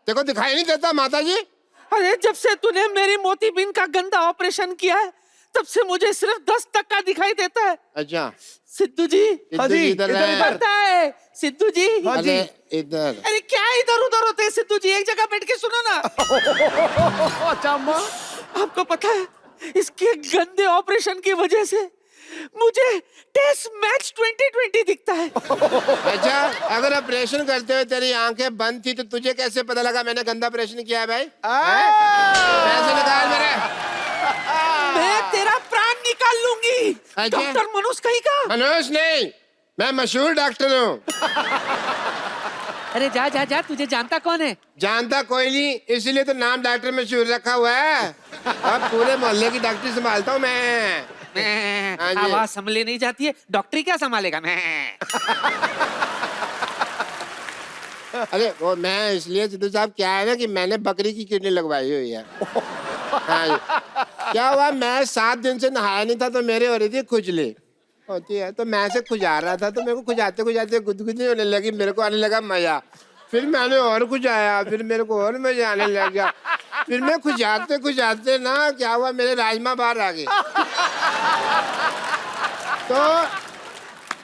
देखो दिखाई नहीं देता माता जी? अरे जब से तूने मेरी मोतीबिंद का गंदा ऑपरेशन किया है तब से मुझे सिर्फ 10% दिखाई देता है। अच्छा सिद्धू जी। हाँ जी, इधर पता है सिद्धू जी? हाँ जी इधर। अरे क्या इधर उधर होते हैं सिद्धू जी, एक जगह बैठ के सुनो ना। अच्छा अम्मा, आपको पता है इसके गंदे ऑपरेशन की वजह से मुझे टेस्ट मैच 2020 दिखता है। अच्छा अगर ऑपरेशन करते हुए तेरी आंखें बंद थी तो तुझे कैसे पता लगा मैंने गंदा ऑपरेशन किया है भाई? पैसे निकाल मेरे। मैं तेरा प्राण निकाल लूंगी। अच्छा। डॉक्टर मनोज कहीं का? मनोज नहीं, मैं मशहूर डॉक्टर हूँ। अरे जा जा जा, तुझे जानता कौन है? जानता कोई नहीं, इसलिए तो नाम डॉक्टर मशहूर रखा हुआ है। अब पूरे मोहल्ले की डॉक्टरी संभालता हूँ मैं। हाँ जी। आवाज संभले नहीं जाती है, डॉक्टरी क्या संभालेगा? मैं अरे वो मैं इसलिए सिद्धू साहब, क्या है ना कि मैंने बकरी की किडनी लगवाई हुई है। हाँ जी। क्या हुआ, मैं 7 दिन से नहाया नहीं था तो मेरे हो रही थी खुजली होती है, तो मैं से खुजा रहा था तो मेरे को खुजाते खुजाते गुदगुदी होने लगी, मेरे को आने लगा मजा। फिर मैंने और खुजाया, फिर मेरे को और मजा आने लग गया। फिर मैं खुजाते खुजाते ना क्या हुआ, मेरे राजमा बाहर आ गए। तो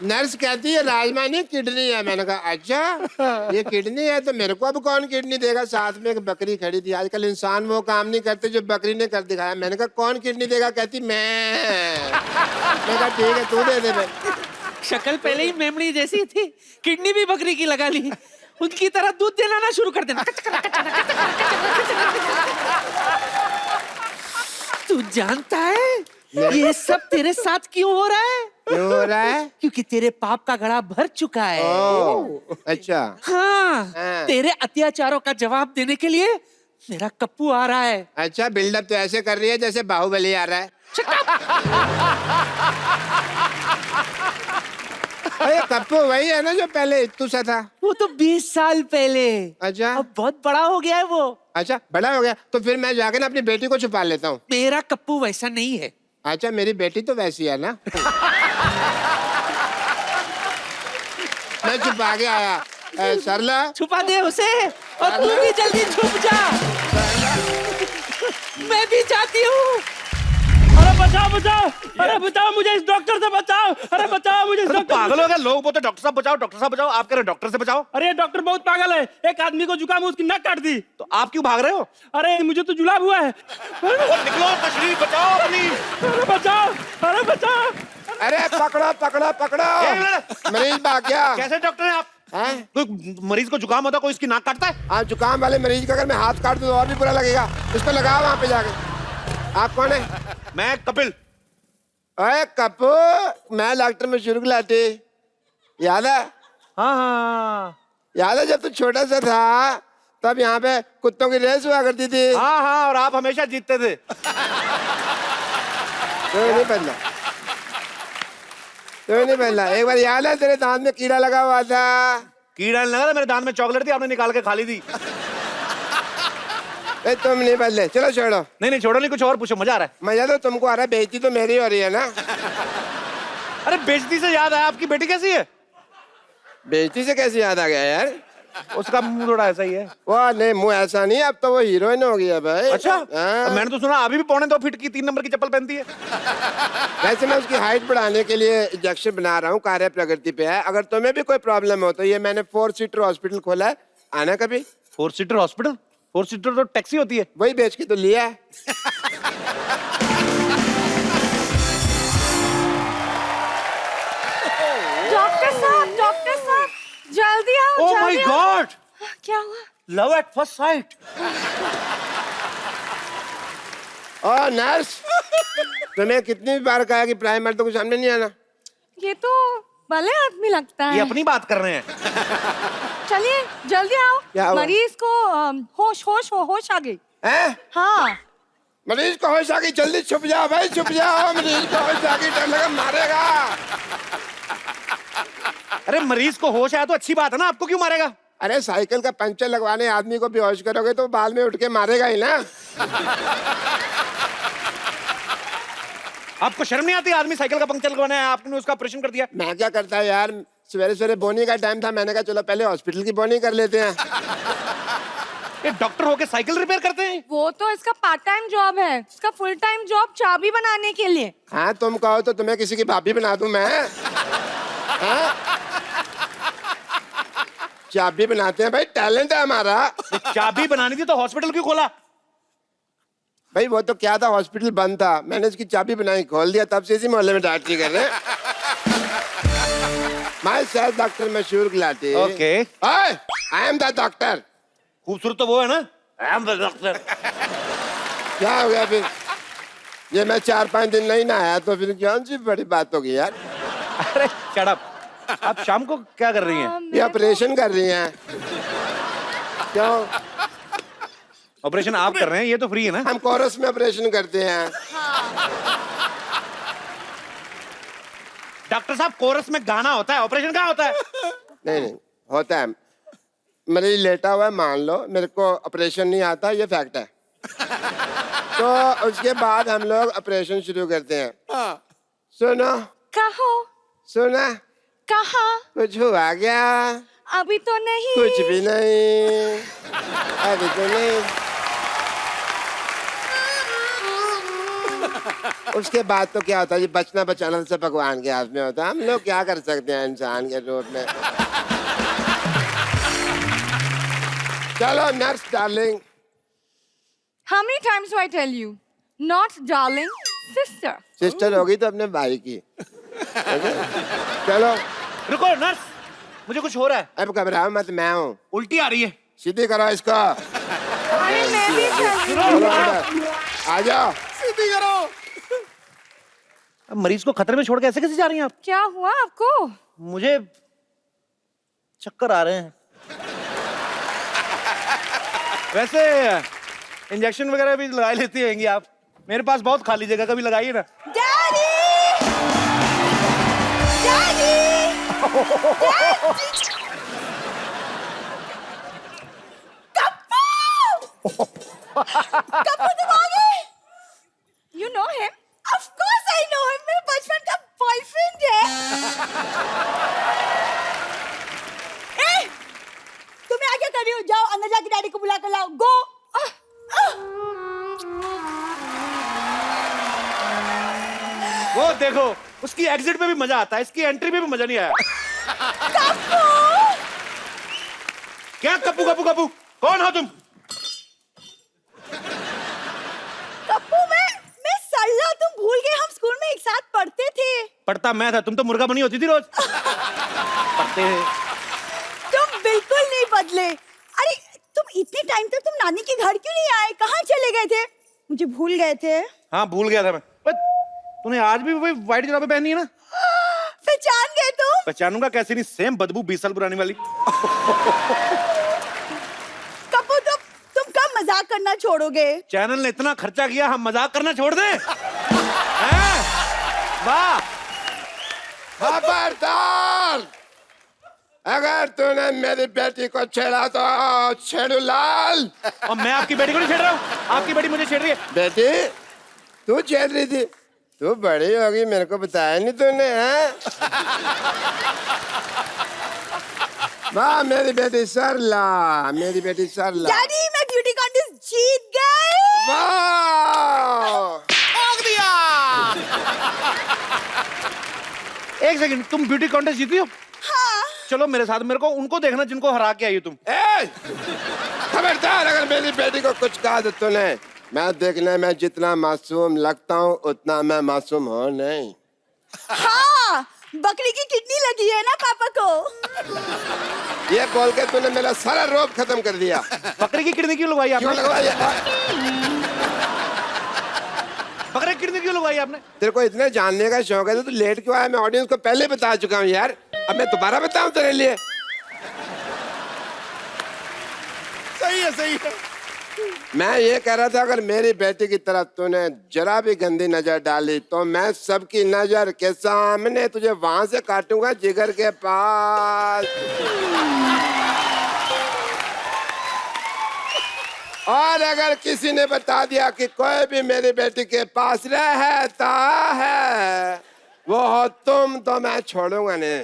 नर्स कहती है राजमा नहीं किडनी है। मैंने कहा अच्छा ये किडनी है तो मेरे को अब कौन किडनी देगा? साथ में एक बकरी खड़ी थी। आजकल इंसान वो काम नहीं करते जो बकरी ने कर दिखाया। मैंने कहा कौन किडनी देगा? कहती मैं कहा ठीक है तू दे दे भाई। शक्ल पहले ही मेमड़ी जैसी थी, किडनी भी बकरी की लगा ली। उनकी तरह दूध देना ना शुरू कर देना। तू जानता है ये सब तेरे साथ क्यों हो रहा है? क्यों हो रहा है? क्योंकि तेरे पाप का घड़ा भर चुका है। अच्छा हाँ, हाँ। तेरे अत्याचारों का जवाब देने के लिए मेरा कप्पू आ रहा है। अच्छा बिल्डअप तो ऐसे कर रही है जैसे बाहुबली आ रहा है। अरे कप्पू वही है ना जो पहले इत्तू सा था? वो तो 20 साल पहले। अच्छा अब बहुत बड़ा हो गया है वो। अच्छा बड़ा हो गया तो फिर मैं जाके ना अपनी बेटी को छुपा लेता हूँ। मेरा कप्पू वैसा नहीं है। अच्छा मेरी बेटी तो वैसी है ना। मैं छुपा के आया। सरला छुपा दे उसे और तू भी जल्दी छुप जा। मैं भी जाती हूँ। अरे बचाओ बचाओ, अरे बचाओ मुझे इस डॉक्टर से बचाओ, अरे बचाओ मुझे इस डॉक्टर। पागल हो गया, लोग बोलते डॉक्टर साहब बचाओ, डॉक्टर साहब बचाओ, आप कह रहे डॉक्टर से बचाओ? अरे ये डॉक्टर बहुत पागल है, एक आदमी को जुकाम उसकी नक काट दी। तो आप क्यों भाग रहे हो? अरे मुझे तो जुलाब हुआ है। निकलो तशरीफ बचाओ अपनी। अरे बचाओ, अरे बचाओ। अरे पकड़ो पकड़ो पकड़ो। मरीज भाग गया। कैसे डॉक्टर हैं आप? कोई मरीज को जुकाम होता कोई इसकी नाक काटता है? हाँ जुकाम वाले मरीज का अगर मैं हाथ काट दूं तो और भी बुरा लगेगा। इसको लगाओ वहाँ पे जाके। आप कौन है? मैं कपिल। अरे कप्पू, मैं डॉक्टर मशहूर गुलाटी, याद है? हाँ हाँ याद है जब तू छोटा सा था तब यहाँ पे कुत्तों की रेस हुआ करती थी? हाँ हाँ, और आप हमेशा जीतते थे। तो नहीं पहला, तो नहीं पहला। एक बार याद है तेरे दांत में कीड़ा लगा हुआ था? कीड़ा नहीं लगा था, मेरे दांत में चॉकलेट थी, आपने निकाल के खा ली थी। तुम नहीं बदले, चलो छोड़ो। नहीं छोड़ो नहीं, कुछ और पूछो, मजा आ रहा है। मजा तो तुमको आ रहा है, बेइज्जती तो मेरी हो रही है ना। अरे बेइज्जती से याद आया, आपकी बेटी कैसी है? बेइज्जती से कैसे याद आ गया यार? उसका मुंह थोड़ा ऐसा ही है। वो नहीं मुंह ऐसा नहीं, अब तो वो हीरोइन हो गई है भाई। अच्छा हाँ। मैंने तो सुना अभी भी 2.25 फीट की 3 नंबर की चप्पल पहनती है। वैसे मैं उसकी हाइट बढ़ाने के लिए इंजेक्शन बना रहा हूँ, कार्य प्रगति पे है। अगर तुम्हें भी कोई प्रॉब्लम हो तो ये मैंने 4 सीटर हॉस्पिटल खोला है, आना कभी। 4 सीटर हॉस्पिटल? 4 सीटर तो टैक्सी होती है। वही बेच के तो लिया है। डॉक्टर साहब जल्दी आओ। ओह माय गॉड, क्या हुआ? Love at first sight. और नर्स, तुम्हें कितनी बार कहा कि प्राइमर तो कुछ सामने नहीं आना? ये तो भले आदमी लगता है। ये अपनी बात कर रहे हैं। चलिए जल्दी आओ। क्या हुआ? मरीज को होश आ गई। हैं? हाँ मरीज को होश आ गई, जल्दी छुप जाओ भाई, छुप जाओ। मरीज को होश आ गई, डर लगा मारेगा। अरे मरीज को होश आया तो अच्छी बात है ना, आपको क्यों मारेगा? अरे साइकिल का पंचर लगवाने आदमी को बेहोश करोगे तो बाद में उठ के मारेगा ही ना। आपको शर्म नहीं आती? आदमी साइकिल का पंक्चर लगवाना है, आपने उसका ऑपरेशन कर दिया। मैं क्या करता है यार, सवेरे सवेरे बोनी का टाइम था, मैंने कहा चलो पहले हॉस्पिटल की बोनी कर लेते हैं। ये डॉक्टर होके साइकिल रिपेयर करते हैं? वो तो इसका पार्ट टाइम जॉब है, इसका फुल टाइम जॉब चाबी बनाने के लिए। हाँ तुम कहो तो तुम्हें किसी की भाभी बना दूं मैं। हाँ? चाबी बनाते हैं भाई, टैलेंट है हमारा। चाबी बनानी थी तो हॉस्पिटल क्यों खोला? भाई वो तो क्या था, हॉस्पिटल बंद था, मैंने उसकी चाबी बनाई, खोल दिया, तब से इसी मोहल्ले में डॉक्टरी कर रहे हैं। My self doctor Mashoor Gulati. Okay. I am the doctor. खूबसूरत तो वो है ना, आई एम द डॉक्टर। क्या हो गया फिर? ये मैं 4-5 दिन नहीं नहाया तो फिर कौन सी बड़ी बात होगी यार। अरे शट अप। आप शाम को क्या कर रही हैं? ये ऑपरेशन कर रही हैं। क्यों? ऑपरेशन आप कर रहे हैं, ये तो फ्री है ना। हम कोरस में ऑपरेशन करते हैं। डॉक्टर साहब कोरस में गाना होता है, ऑपरेशन कहाँ होता है? नहीं नहीं होता है। मरीज लेटा हुआ है, मान लो मेरे को ऑपरेशन नहीं आता, ये फैक्ट है। तो उसके बाद हम लोग ऑपरेशन शुरू करते हैं। सुनो कहो। सुना, कहा। कुछ हुआ क्या? अभी तो नहीं। कुछ भी नहीं, अभी तो नहीं। उसके बाद तो क्या होता है, ये बचना बचाना सब भगवान के हाथ में होता है। हम लोग क्या कर सकते हैं इंसान के रूप में। चलो nurse darling. How many times do I tell you? Not darling, sister. Sister होगी तो अपने भाई की। चलो रुको नर्स, मुझे कुछ हो रहा है। अब घबराओ मत, मैं हूँ। उल्टी आ रही है। सीधी करो इसको। अरे मैं भी चल रही हूँ। चलो अंदर आ जाओ। सीधी करो। अब मरीज को खतरे में छोड़ के ऐसे कैसे जा रही हैं आप? क्या हुआ आपको? मुझे चक्कर आ रहे हैं। वैसे इंजेक्शन वगैरह भी लगा लेती होंगी आप, मेरे पास बहुत खाली जगह, कभी लगाइए ना। डैडी! डैडी! कप्पू! कप्पू तुम आ गए? You know him? Of course I know him. मेरे बचपन का बॉयफ्रेंड है। ए, तुम यहाँ क्या कर रही हो? जाओ अंदर जाके डैडी को बुला कर लाओ। Go! वो देखो, उसकी एग्जिट में भी मजा आता है, इसकी एंट्री में भी मजा नहीं आया। कप्पू! क्या कप्पू कप्पू कप्पू? कौन हो तुम? कप्पू मैं सल्ला, तुम भूल गए हम स्कूल में एक साथ पढ़ते थे। पढ़ता मैं था, तुम तो मुर्गा बनी होती थी रोज। पढ़ते हैं। तुम बिल्कुल नहीं बदले। अरे तुम इतने टाइम तक तुम नानी के घर क्यों नहीं आए? कहाँ चले गए थे? मुझे भूल गए थे? हाँ भूल गया था मैं। तूने आज भी वही व्हाइट जुराबे पहनी है ना? पहचान गए तुम? पहचानूंगा कैसे नहीं, सेम बदबू 20 साल पुरानी वाली। कप्पू तुम कब मजाक करना छोड़ोगे? चैनल ने इतना खर्चा किया, हम मजाक करना छोड़ दें? हैं? वाह! खबरदार, अगर तूने मेरी बेटी को छेड़ा तो छेड़ू लाल। और मैं आपकी बेटी को नहीं छेड़ रहा हूँ, आपकी बेटी मुझे छेड़ रही है। बेटी तू छेड़ रही थी? तू बड़ी होगी, मेरे को बताया नहीं तूने? हैं? वाह मेरी बेटी सरला, मेरी बेटी सरला। डैडी मैं ब्यूटी कॉन्टेस्ट जीत गई। वाह! ठोक दिया। एक सेकंड, तुम ब्यूटी कॉन्टेस्ट जीती हो? हाँ। चलो मेरे साथ, मेरे को उनको देखना जिनको हरा के आई हो तुम। ए! खबरदार, अगर मेरी बेटी को कुछ कहा तो तूने, मैं देखने में जितना मासूम लगता हूँ उतना मैं मासूम हूँ नहीं। हाँ, बकरी की किडनी लगी है ना पापा को। ये बोल के तूने मेरा सारा रोब खत्म कर दिया। बकरी की किडनी क्यों लगवाई क्यों आपने? लगवाई? बकरी की किडनी क्यों लगवाई आपने? तेरे को इतने जानने का शौक है तो तू लेट क्यों आया? मैं ऑडियंस को पहले बता चुका हूँ यार, अब मैं दोबारा बताऊँ तेरे लिए? सही है, सही है। मैं ये कह रहा था, अगर मेरी बेटी की तरफ तूने जरा भी गंदी नजर डाली तो मैं सबकी नजर के सामने तुझे वहां से काटूंगा, जिगर के पास। और अगर किसी ने बता दिया कि कोई भी मेरी बेटी के पास रहता है वो हो तुम, तो मैं छोड़ूंगा नहीं।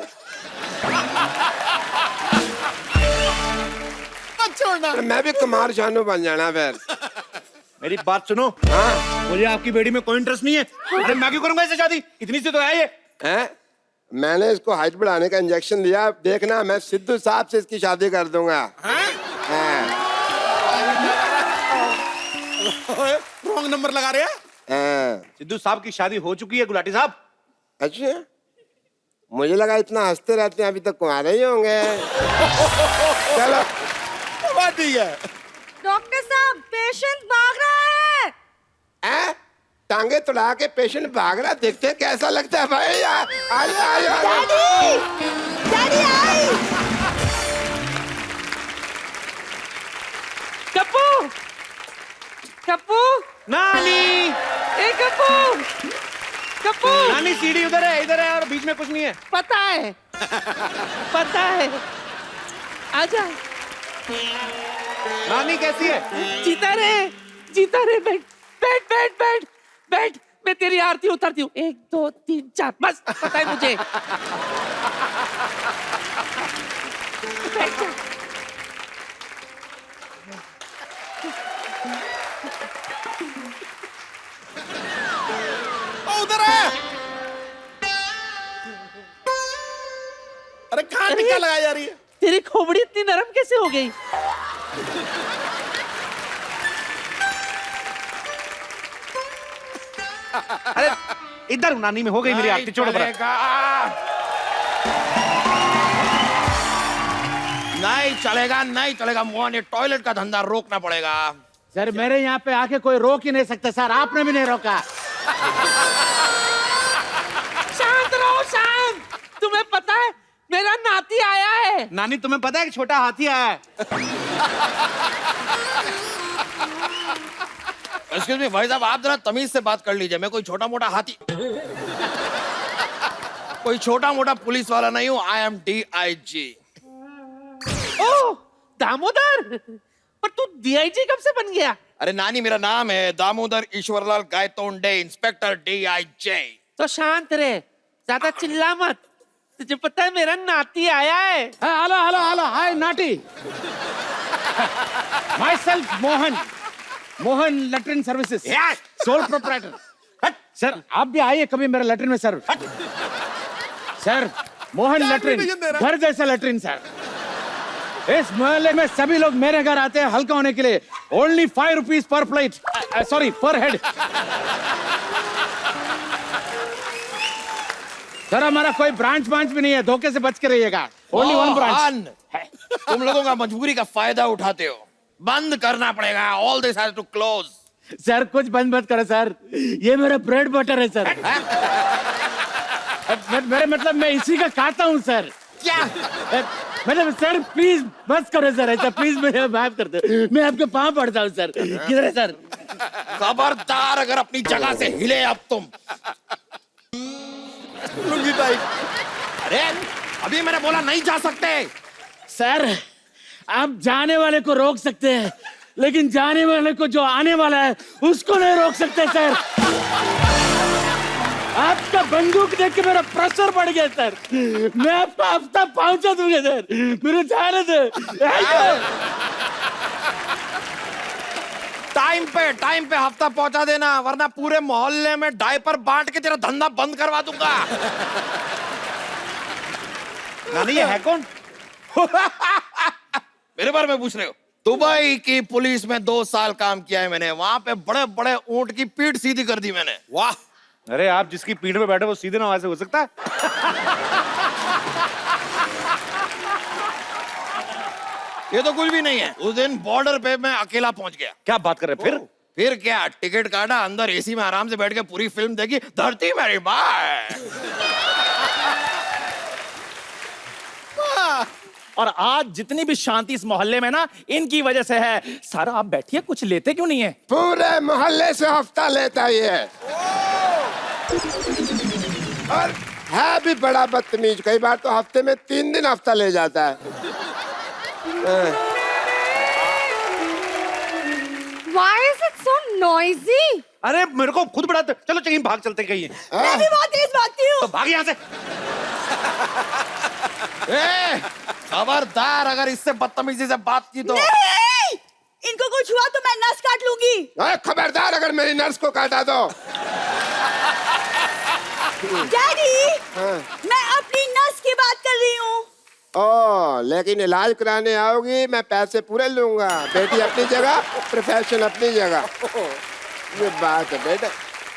मत छोड़ना। जाना। मैं भी कुमार शानू बन जाना फिर। मेरी बात सुनो, हाँ मुझे आपकी बेटी में कोई इंटरेस्ट नहीं है। अरे मैं क्यों करूंगा इससे शादी, इतनी सी तो है ये। हैं? मैंने इसको हाइट बढ़ाने का इंजेक्शन दिया, देखना मैं सिद्धू साहब से इसकी शादी कर दूंगा। हाँ। रॉन्ग नंबर लगा रहे हैं। हाँ। सिद्धू साहब की शादी हो चुकी है गुलाटी साहब। अच्छा, मुझे लगा इतना हंसते रहते हैं अभी तक कुंवारे ही होंगे। चलो बात ठीक है। डॉक्टर साहब पेशेंट भाग रहा है। हैं? टांगे तुड़ा के पेशेंट भाग रहा, देखते हैं कैसा लगता है भाई। आइए daddy daddy I. Kappu Kappu नानी, ए कप्पू कप्पू नानी सीढ़ी उधर है और बीच में कुछ नहीं है। पता है पता है। आजा। नानी कैसी है? जीता रे बैठ बैठ बैठ बैठ बैठ। मैं तेरी आरती उतारती हूँ। 1 2 3 4 बस पता है मुझे। बैठ जा। उधर है। अरे कहाँ टिक्का लगाई जा रही है? तेरी खोपड़ी इतनी नरम कैसे हो गई? अरे इधर नानी में हो गई मेरी आरती, छोड़ो बड़ा। नहीं चलेगा मोहन, ये टॉयलेट का धंधा रोकना पड़ेगा। सर मेरे यहाँ पे आके कोई रोक ही नहीं सकता सर, आपने भी नहीं रोका। शांत रहो शांत। तुम्हें पता है मेरा नाती आया है। नानी तुम्हें पता है कि छोटा हाथी आया है? एक्सक्यूज मी भाई साहब, आप जरा तमीज से बात कर लीजिए। मैं कोई छोटा मोटा हाथी, कोई छोटा मोटा पुलिस वाला नहीं हूँ। I am DIG। ओ दामोदर, पर तू DIG कब से बन गया? अरे नानी, मेरा नाम है दामोदर ईश्वरलाल गायतोंडे, इंस्पेक्टर DIG। तो शांत रहे, ज्यादा चिल्ला मत। तुझे पता है मेरा नाती आया है। Hello hello hello, hi naughty. Myself Mohan latrine services, sole proprietor. Sir आप भी आइए कभी मेरे लेटरिन में सर। सर मोहन लेटरिन, घर जैसा लेटरिन सर। इस मोहल्ले में सभी लोग मेरे घर आते हैं हल्का होने के लिए। Only 5 rupees per plate, sorry पर हेड। सर हमारा कोई ब्रांच भी नहीं है, धोखे से बच के रहिएगा। Only 1 branch. तुम लोगों का मजबूरी का फायदा उठाते हो। बंद करना पड़ेगा। All this has to close. Sir कुछ बंद मत करो सर, ये मेरा ब्रेड बटर है सर। मेरे मतलब मैं इसी का खाता हूँ सर। क्या? मतलब सर प्लीज बस करो सर, ऐसा प्लीज मुझे माफ कर दो, मैं आपके पाँव पड़ता हूँ सर। किधर है सर? खबरदार अगर अपनी जगह से हिले अब तुम। लुंगी टाइट। अरे अभी मैंने बोला नहीं जा सकते। सर आप जाने वाले को रोक सकते हैं, लेकिन जाने वाले को जो आने वाला है उसको नहीं रोक सकते सर। आपका बंदूक देख के मेरा प्रेशर बढ़ गया सर। मैं आपका हफ्ता पहुंचा दूंगा सर, मेरे जाने दो। टाइम पे हफ्ता पहुंचा देना, वरना पूरे मोहल्ले में डायपर बांट के तेरा धंधा बंद करवा दूंगा। नानी ये है कौन? मेरे बारे में पूछ रहे हो? दुबई की पुलिस में 2 साल काम किया है मैंने। वहां पे बड़े बड़े ऊंट की पीठ सीधी कर दी मैंने। वाह। अरे आप जिसकी पीठ पे बैठे वो सीधे ना वैसे हो सकता है? ये तो कुछ भी नहीं है। उस दिन बॉर्डर पे मैं अकेला पहुंच गया। क्या बात कर रहे हैं? फिर क्या, टिकट काटा, अंदर एसी में आराम से बैठ के पूरी फिल्म देखी। धरती मेरी माँ। और आज जितनी भी शांति इस मोहल्ले में ना, इनकी वजह से है। सर आप बैठिए, कुछ लेते क्यों नहीं है? पूरे मोहल्ले से हफ्ता लेता ही है। और है भी बड़ा बदतमीज, कई बार तो हफ्ते में 3 दिन हफ्ता ले जाता है। Why is it so noisy? अरे मेरे को खुद बड़ा, चलो कहीं भाग चलते कहीं। मैं भी बहुत तेज भागती हूँ। तो भाग यहाँ से। खबरदार अगर इससे बदतमीजी से बात की तो। नहीं! इनको कुछ हुआ तो मैं नस काट लूंगी। अरे खबरदार अगर मेरी नर्स को काटा तो। डैडी, हाँ। मैं अपनी नस की बात कर रही हूँ। ओ, लेकिन इलाज कराने आओगी मैं पैसे पूरे लूंगा। बेटी अपनी जगह, प्रोफेशन अपनी जगह। ये बात है बेटा,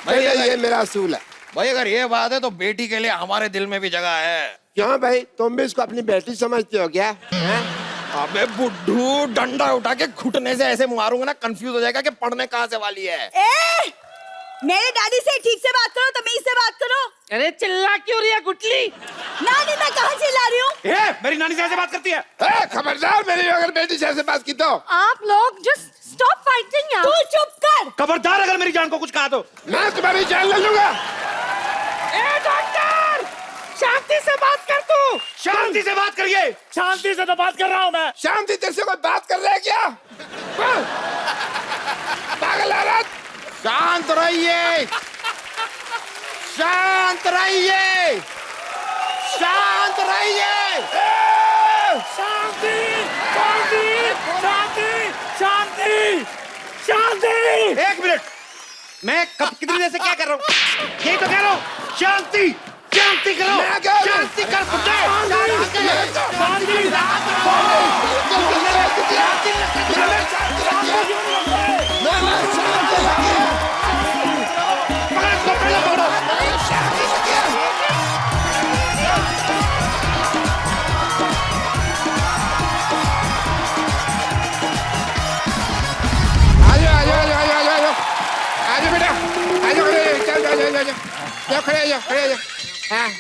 भैया, ये मेरा असूल है। भाई अगर ये बात है तो बेटी के लिए हमारे दिल में भी जगह है। क्यों भाई, तुम भी इसको अपनी बेटी समझते हो क्या? हैं? अबे बुड्ढू, डंडा उठा के घुटने से ऐसे मारूंगा ना, कंफ्यूज हो जाएगा कि पढ़ने कहाँ से वाली है। ए, मेरे डैडी से ठीक से बात करो, तमीज से बात करो। अरे चिल्ला क्यों रही है गुटली? नानी, मैं कहाँ चिल्ला रही हूँ? मेरी नानी से ऐसे बात करती है। खबरदार मेरी अगर बेटी से ऐसे बात की तो। आप लोग जस्ट स्टॉप फाइटिंग यार। तू चुप कर। खबरदार अगर मेरी जान को कुछ कहा तो मैं तुम्हारी जान ले लूंगा। ए डॉक्टर, शांति से बात कर तू। शांति से बात करिए। शांति से तो बात कर रहा हूँ मैं। शांति तेरे से कोई बात कर रहा है क्या? पागल औरत, शांत रहिए, शांत रहिए, शांत रहिए। शांति शांति शांति शांति शांति। एक मिनट, मैं कब कितनी देर से क्या कर रहा हूँ? यही तो कह रहा हूँ, शांति शांति करो, मैं क्या करूं? शांति कर पुत्र,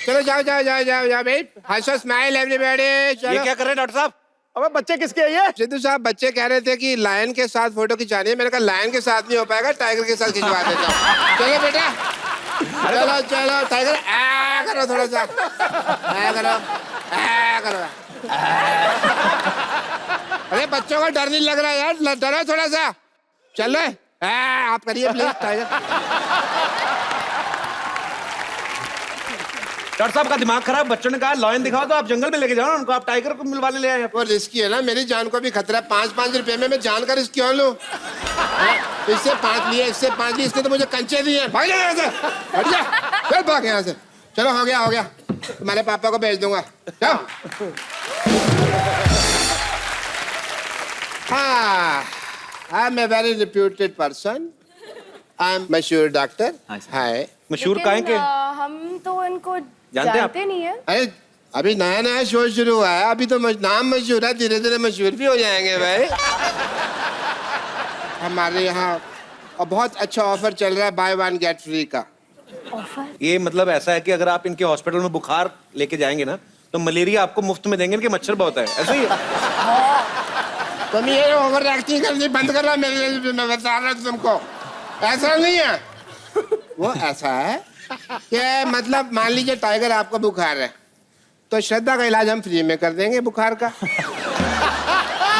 चलो जाओ जाओ जाओ जाओ जाओ भाई, हंसो, स्माइल एवरीबॉडी। ये चलो क्या कर रहे हैं डॉक्टर साहब? अबे बच्चे किसके हैं ये? सिद्धू साहब, बच्चे कह रहे थे कि लायन के साथ फोटो खिंचानी है। मैंने कहा लायन के साथ नहीं हो पाएगा, टाइगर के साथ खिंचवा देता हूँ। चलो बेटा, चलो चलो टाइगर, आ करो थोड़ा सा, आ करो, आ करो। अरे बच्चों को डर नहीं लग रहा यार, डरो थोड़ा सा। चलो आप करिए प्लीज टाइगर। डॉक्टर साहब का दिमाग खराब, बच्चों ने कहा लॉयन दिखाओ तो आप जंगल में लेके जाओ ना उनको, आप टाइगर को मिलवाने ले आए। वो रिस्की है ना, मेरी जान को भी खतरा है। 5-5 रुपए में मैं जान का रिस्क क्यों लूं? इससे 5 लिए, इससे 5 लिए, इसने तो मुझे कंचे दिए। भाग जा यहाँ से, हट जा, चल भाग यहाँ से। चलो हो गया हो गया, तुम्हारे पापा को भेज दूंगा। जाओ। हाँ, I am a very reputed person, I am मशहूर डॉक्टर। हाय। मशहूर काहे के? हम तो इनको जानते हैं आप? जानते नहीं है। अरे अभी नया नया शो शुरू हुआ है, अभी तो नाम मशहूर है, धीरे धीरे मशहूर भी हो जाएंगे भाई। हमारे यहाँ और बहुत अच्छा ऑफर चल रहा है, बाय 1 गेट फ्री का। ऑफर? ये मतलब ऐसा है कि अगर आप इनके हॉस्पिटल में बुखार लेके जाएंगे ना तो मलेरिया आपको मुफ्त में देंगे, इनके मच्छर बहुत है, ऐसा ही है। तुम ये ओवर एक्टिंग करनी बंद कर रहा, मेरे लिए मैं बता रहा हूँ तुमको, ऐसा नहीं है। वो ऐसा है कि मतलब मान लीजिए टाइगर आपको बुखार है तो श्रद्धा का इलाज हम फ्री में कर देंगे बुखार का। ये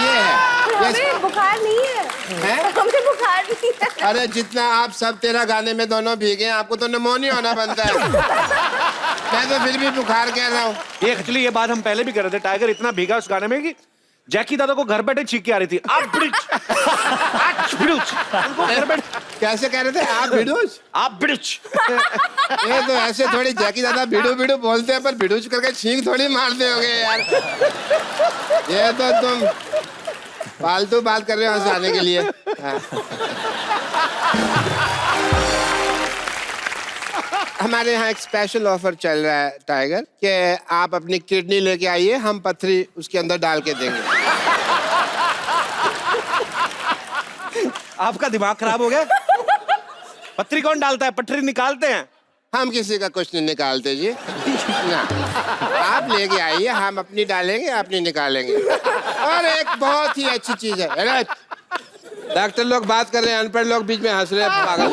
है। हमें बुखार नहीं है, हैं? हमें बुखार नहीं है। अरे जितना आप सब तेरा गाने में दोनों भीगे हैं, आपको तो निमोनिया होना बनता है। मैं तो फिर भी बुखार कह रहा हूँ। ये एक्चुअली ये बात हम पहले भी कर रहे थे, टाइगर इतना भीगा उस गाने में कि जैकी दादा को घर बैठे छींक के आ रही थी। आप घर बैठे कैसे कह रहे थे आप? भिडूच? आप बिड़ुच। ये तो ऐसे थोड़ी जैकी दादा भिडू भिडू बोलते हैं, पर भिडूच करके छींक थोड़ी मारते होगे यार। ये तो तुम फालतू बात कर रहे हो हंसाने के लिए। हाँ। हमारे यहाँ एक स्पेशल ऑफर चल रहा है टाइगर, कि आप अपनी किडनी लेके आइए, हम पथरी उसके अंदर डाल के देंगे। आपका दिमाग खराब हो गया? पत्थरी कौन डालता है? पटरी निकालते हैं। हम किसी का कुछ नहीं निकालते जी ना, आप लेके आइए, हम अपनी डालेंगे, अपनी निकालेंगे। और एक बहुत ही अच्छी चीज है, अरे डॉक्टर लोग बात कर रहे हैं, अनपढ़ लोग बीच में हंस रहे हैं, पागल।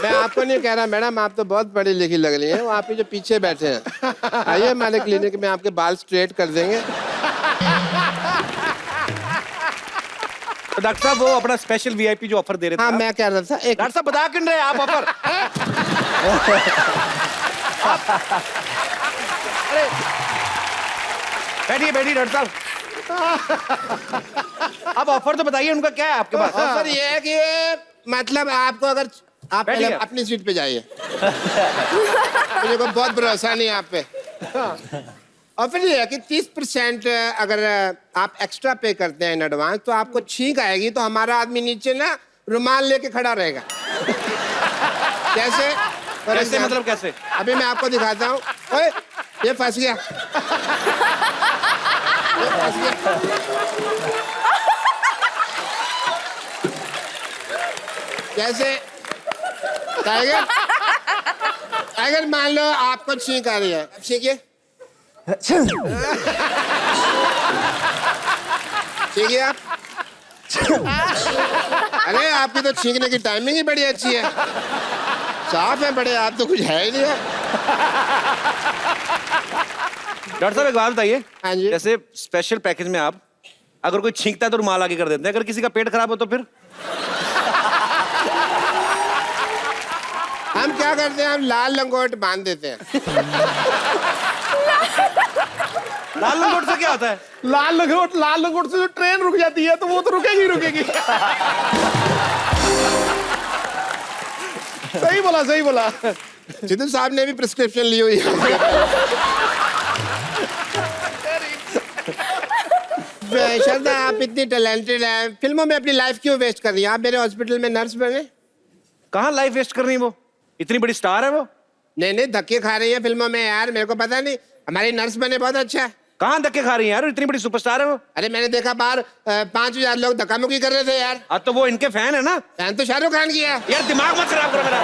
मैं आपको नहीं कह रहा मैडम, आप तो बहुत पढ़ी लिखी लग रही हैं, वो आप ही जो पीछे बैठे हैं। आइए हमारे क्लिनिक में, आपके बाल स्ट्रेट कर देंगे। तो डॉक्टर साहब वो अपना स्पेशल वीआईपी जो ऑफर दे रहे थे। हाँ मैं कह रहा था, एक डॉक्टर साहब बता क्यों रहे आप ऑफर? अरे बैठिए बैठिए डॉक्टर साहब। अब ऑफर तो बताइए उनका क्या है आपके पास? ऑफर ये है कि मतलब आपको अगर आप पहले बैठिए। अपनी सीट पे जाइए। मुझे को बहुत भरोसा नहीं है आप पे। ऑफर ये है कि 30% अगर आप एक्स्ट्रा पे करते हैं इन एडवांस तो आपको छींक आएगी तो हमारा आदमी नीचे ना रुमाल लेके खड़ा रहेगा। कैसे? For कैसे example, मतलब कैसे? अभी मैं आपको दिखाता हूँ। ओए, ये फंस गया। ये फंस गया। कैसे? टाइगर, टाइगर मान लो आपको छींक आ रही है। अब छींकिए। छींकिए आप। अरे आपकी तो छींकने की टाइमिंग ही बड़ी अच्छी है। साफ है बड़े, आप तो कुछ है ही नहीं है। डॉक्टर साहब एक बात बताइए। हाँ जी। जैसे स्पेशल पैकेज में आप अगर कोई छींकता है तो रुमाल आगे कर देते हैं, अगर किसी का पेट खराब हो तो फिर? हम क्या करते हैं, हम लाल लंगोट बांध देते हैं। लाल लंगोट से क्या होता है? लाल लंगोट से जो ट्रेन रुक जाती है तो वो तो रुकेगी रुकेगी। सही बोला, सही बोला। सिद्धू साहब ने भी प्रिस्क्रिप्शन ली हुई है। श्रद्धा, आप इतनी टैलेंटेड हैं, फिल्मों में अपनी लाइफ क्यों वेस्ट कर रही हैं? आप मेरे हॉस्पिटल में नर्स बने। कहाँ लाइफ वेस्ट कर रही है वो? इतनी बड़ी स्टार है वो। नहीं नहीं, धक्के खा रही है फिल्मों में यार, मेरे को पता नहीं। हमारी नर्स बने, बहुत अच्छा है। कहाँ धक्के खा रही है यार? इतनी बड़ी सुपरस्टार है वो। अरे मैंने देखा बाहर 5,000 लोग धक्का मुक्की कर रहे थे यार। अब तो वो इनके फैन है ना। फैन तो शाहरुख खान की है। यार दिमाग मत खराब करो मेरा।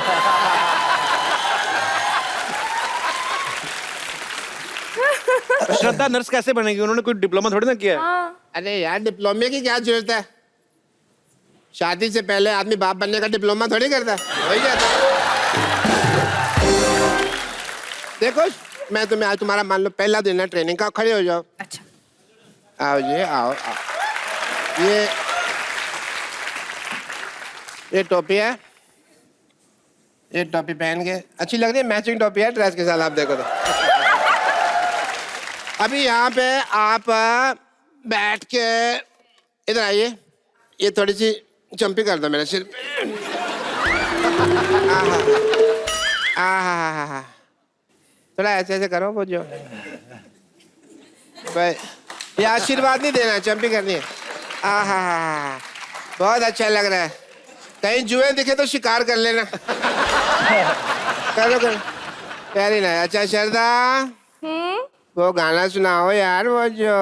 श्रद्धा नर्स कैसे बनेगी? उन्होंने कोई डिप्लोमा थोड़ी ना किया है। अरे यार डिप्लोमे की क्या जरूरत है? शादी से पहले आदमी बाप बनने का डिप्लोमा थोड़ी करता है, हो ही जाता है। देखो मैं तुम्हें आज तुम्हारा मान लो पहला दिन है ट्रेनिंग का, खड़े हो जाओ। अच्छा। आओ जी, आओ, आओ। ये टोपी है, ये टोपी पहन के अच्छी लग रही है, मैचिंग टोपी है ड्रेस के साथ, आप देखो तो। अभी यहाँ पे आप बैठ के इधर आइए, ये थोड़ी सी जंपी कर दो मेरे सिर पे। आहा, थोड़ा ऐसे ऐसे करो वो जो भाई, ये आशीर्वाद नहीं देना, जंपी करनी है। आहा, बहुत अच्छा लग रहा है। कहीं जुए दिखे तो शिकार कर लेना। करो करो, वेरी नाइस। अच्छा श्रद्धा, वो गाना सुनाओ यार, वो जो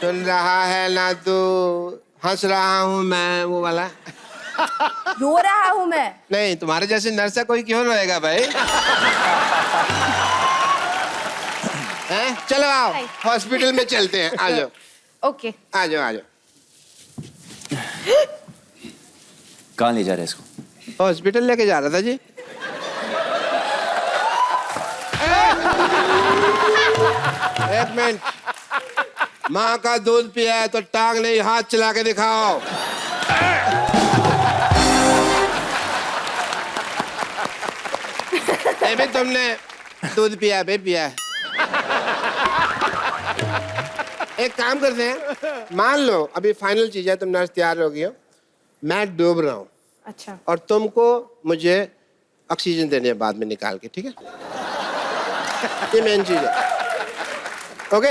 सुन रहा है ना तू, हंस रहा हूँ मैं, वो वाला। रो रहा हूँ मैं। नहीं, तुम्हारे जैसे नर्स कोई क्यों रोएगा भाई? हैं? चलो आओ, हॉस्पिटल में चलते हैं, आ जाओ। ओके। आ जाओ, आ जाओ। कहाँ ले जा रहे हैं इसको? हॉस्पिटल लेके जा रहा था जी। एक मिनट, माँ का दूध पिया है तो टांग नहीं, हाथ चला के दिखाओ। नहीं भी तुमने दूध पिया है, पिया है। एक काम करते हैं, मान लो अभी फाइनल चीज है, तुम नर्स तैयार हो गई हो, मैं डूब रहा हूँ अच्छा। और तुमको मुझे ऑक्सीजन देनी है बाद में निकाल के, ठीक है? ये मेन चीज है। ओके,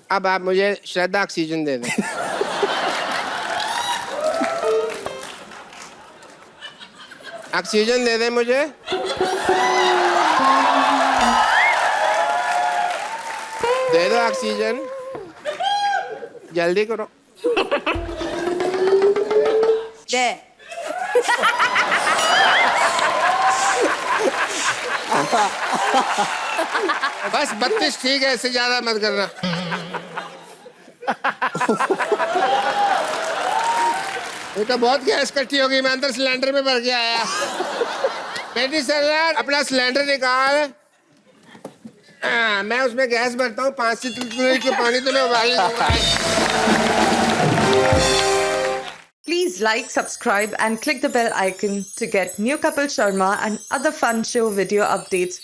अब आप मुझे श्रद्धा ऑक्सीजन दे दें। ऑक्सीजन दे दें मुझे। दे दो ऑक्सीजन, जल्दी करो। दे। बस 32 ठीक है, इससे ज्यादा मत करना। ये तो बहुत गैस इकट्ठी हो गई, मैं अंदर सिलेंडर में भर के आया। बेटी सर अपना सिलेंडर निकाल। मैं उसमें गैस भरता हूँ, 5 लीटर पानी तो मैं उबाल लूंगा। Please like, subscribe and click the bell icon to get new Kapil Sharma and other fun show video updates